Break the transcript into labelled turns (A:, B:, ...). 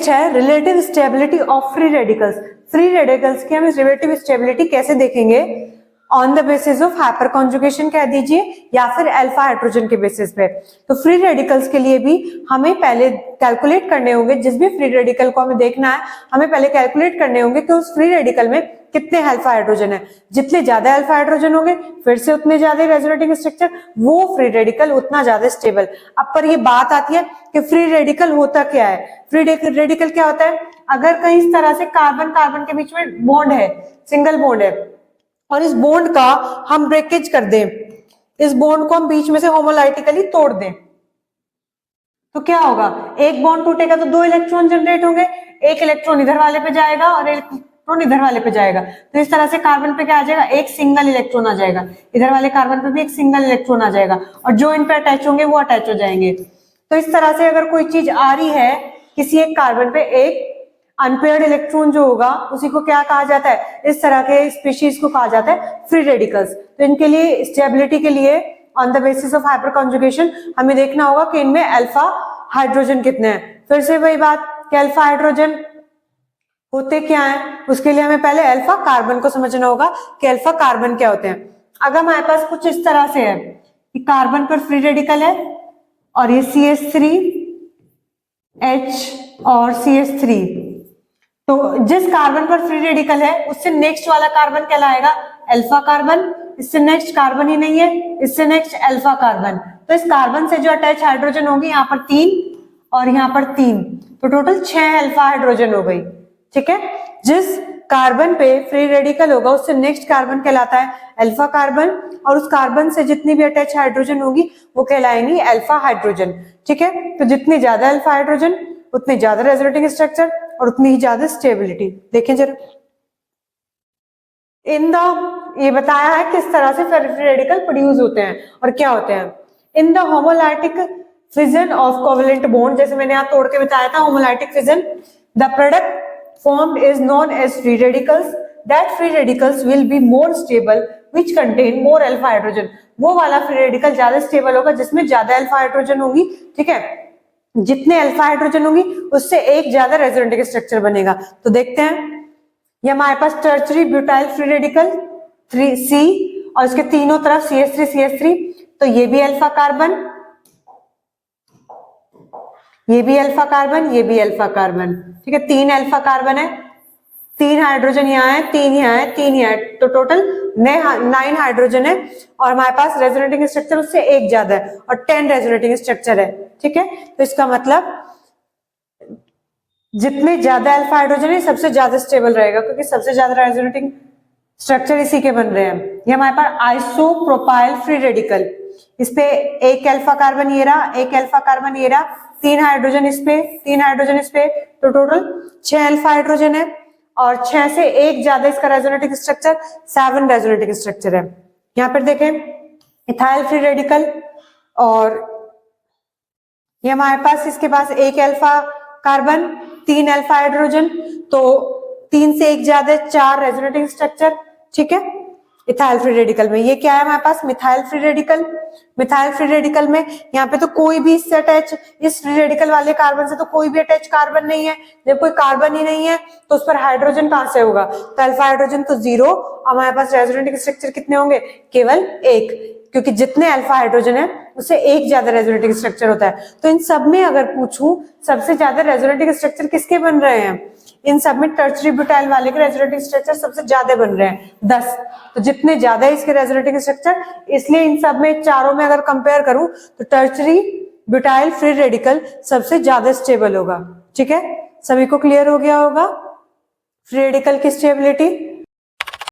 A: Next है relative stability of free radicals. Free radicals की हम रिलेटिव स्टेबिलिटी कैसे देखेंगे? On the basis of hyper conjugation कह दीजिए या फिर अल्फा हाइड्रोजन के बेसिस पे। तो फ्री रेडिकल्स के लिए भी हमें पहले कैलकुलेट करने होंगे, जिस भी फ्री रेडिकल को हमें देखना है हमें पहले कैलकुलेट करने होंगे कि उस फ्री रेडिकल में कितने अल्फा हाइड्रोजन है। जितने ज्यादा अल्फा हाइड्रोजन होंगे फिर से उतने ज्यादा रेजोनेटिंग स्ट्रक्चर, वो फ्री रेडिकल उतना ज्यादा स्टेबल। अब पर ये बात आती है कि फ्री रेडिकल होता क्या है। फ्री रेडिकल क्या होता है? अगर कहीं इस तरह से कार्बन कार्बन के बीच में बॉन्ड है, सिंगल बॉन्ड है, और इस बॉन्ड का हम ब्रेकेज कर दें, इस बॉन्ड को हम बीच में से होमोलाइटिकली तोड़ दें, तो क्या होगा? एक बॉन्ड टूटेगा तो 2 इलेक्ट्रॉन जनरेट होंगे, एक इलेक्ट्रॉन इधर वाले पे जाएगा और एक इलेक्ट्रॉन इधर वाले पे जाएगा। तो इस तरह से कार्बन पे क्या आ जाएगा? एक सिंगल इलेक्ट्रॉन आ जाएगा, इधर वाले कार्बन पे भी एक सिंगल इलेक्ट्रॉन आ जाएगा, और जो इन पे अटैच होंगे वो अटैच हो जाएंगे। तो इस तरह से अगर कोई चीज आ रही है किसी एक कार्बन पे, एक अनपेयर्ड इलेक्ट्रॉन जो होगा उसी को क्या कहा जाता है? इस तरह के स्पीशीज को कहा जाता है फ्री रेडिकल्स। तो इनके लिए स्टेबिलिटी के लिए on the basis of hyper conjugation हमें देखना होगा कि इनमें अल्फा हाइड्रोजन कितने हैं। फिर से वही बात कि अल्फा हाइड्रोजन होते क्या है, उसके लिए हमें पहले अल्फा कार्बन को समझना होगा कि अल्फा कार्बन क्या होते हैं। अगर हमारे पास कुछ इस तरह से है कि कार्बन पर फ्री रेडिकल है और ये CH3H और CH3, तो जिस कार्बन पर फ्री रेडिकल है उससे नेक्स्ट वाला कार्बन कहलाएगा अल्फा कार्बन, इससे नेक्स्ट कार्बन ही नहीं है, इससे नेक्स्ट अल्फा कार्बन। तो इस कार्बन से जो अटैच हाइड्रोजन होगी यहाँ पर 3 और यहाँ पर 3, तो टोटल 6 अल्फा हाइड्रोजन हो गई। ठीक है, जिस कार्बन पे फ्री रेडिकल होगा उससे नेक्स्ट कार्बन कहलाता है अल्फा कार्बन, और उस कार्बन से जितनी भी अटैच हाइड्रोजन होगी वो कहलाएंगी अल्फा हाइड्रोजन। ठीक है, तो जितनी ज्यादा अल्फा हाइड्रोजन उतनी ज्यादा रेजोनेटिंग स्ट्रक्चर और उतनी ही ज्यादा स्टेबिलिटी। देखें जरा, ये बताया है किस तरह से फ्री रेडिकल प्रोड्यूस होते हैं और क्या होते हैं। In the homolytic fission of covalent bond, जैसे मैंने यहाँ तोड़ के बताया था homolytic fission, the product formed is known as free radicals. That free radicals will be more stable which contain more alpha hydrogen. वो वाला फ्री रेडिकल ज्यादा स्टेबल होगा जिसमें ज्यादा अल्फा हाइड्रोजन होगी। ठीक है, जितने अल्फा हाइड्रोजन होगी उससे एक ज्यादा रेजोनेटिंग स्ट्रक्चर बनेगा। तो देखते हैं, ये हमारे पास tertiary butyl free radical 3C और इसके तीनों तरफ CH3 तो ये भी अल्फा कार्बन, ये भी अल्फा कार्बन, ये भी अल्फा कार्बन। ठीक है, 3 अल्फा कार्बन है, 3 हाइड्रोजन यहाँ है, 3 यहाँ है, 3 यहाँ है, तो टोटल 9 हाइड्रोजन है और हमारे पास रेजोनेटिंग स्ट्रक्चर उससे एक ज्यादा है और 10 रेजोनेटिंग स्ट्रक्चर है। ठीक है, तो इसका मतलब जितने ज्यादा अल्फा हाइड्रोजन है सबसे ज्यादा स्टेबल रहेगा, क्योंकि सबसे ज्यादा रेजोनेटिंग स्ट्रक्चर इसी के बन रहे हैं। ये हमारे पास आइसोप्रोपाइल फ्री रेडिकल, इस पे एक अल्फा कार्बन ये रहा, एक अल्फा कार्बन ये रहा, 3 हाइड्रोजन इस पे, 3 हाइड्रोजन इस पे, तो टोटल 6 अल्फा हाइड्रोजन है और 6 से एक ज्यादा इसका रेजोनेटिंग स्ट्रक्चर 7 रेजोनेटिंग स्ट्रक्चर है। यहाँ पर देखें इथाइल फ्री रेडिकल, और ये हमारे पास इसके पास एक अल्फा कार्बन 3 अल्फा हाइड्रोजन, तो 3 से एक ज्यादा 4 रेजोनेटिंग स्ट्रक्चर। ठीक है, इथाइल फ्री रेडिकल में ये क्या है हमारे पास? Methyl free radical. Methyl free radical में यहाँ पे तो कोई भी इससे अटैच, इस फ्री रेडिकल वाले कार्बन से तो कोई भी अटैच कार्बन नहीं है। जब कोई कार्बन ही नहीं है तो उस पर हाइड्रोजन कहां से होगा? तो अल्फा हाइड्रोजन तो 0, हमारे पास रेजोनेटिंग स्ट्रक्चर कितने होंगे? केवल 1, क्योंकि जितने अल्फा हाइड्रोजन है उससे एक ज्यादा रेजोनेटिंग स्ट्रक्चर होता है। तो इन सब में अगर पूछूं सबसे ज्यादा रेजोनेटिंग स्ट्रक्चर किसके बन रहे हैं? इन सब में टर्शरी ब्यूटाइल वाले के रेजोनेटिंग स्ट्रक्चर सबसे ज्यादा बन रहे हैं 10। तो जितने ज्यादा इसके रेजोनेटिंग स्ट्रक्चर, इसलिए इन सब में चारों में अगर कंपेयर करूं तो टर्शरी ब्यूटाइल फ्री रेडिकल सबसे ज्यादा स्टेबल होगा। ठीक है, सभी को क्लियर हो गया होगा फ्री रेडिकल की स्टेबिलिटी।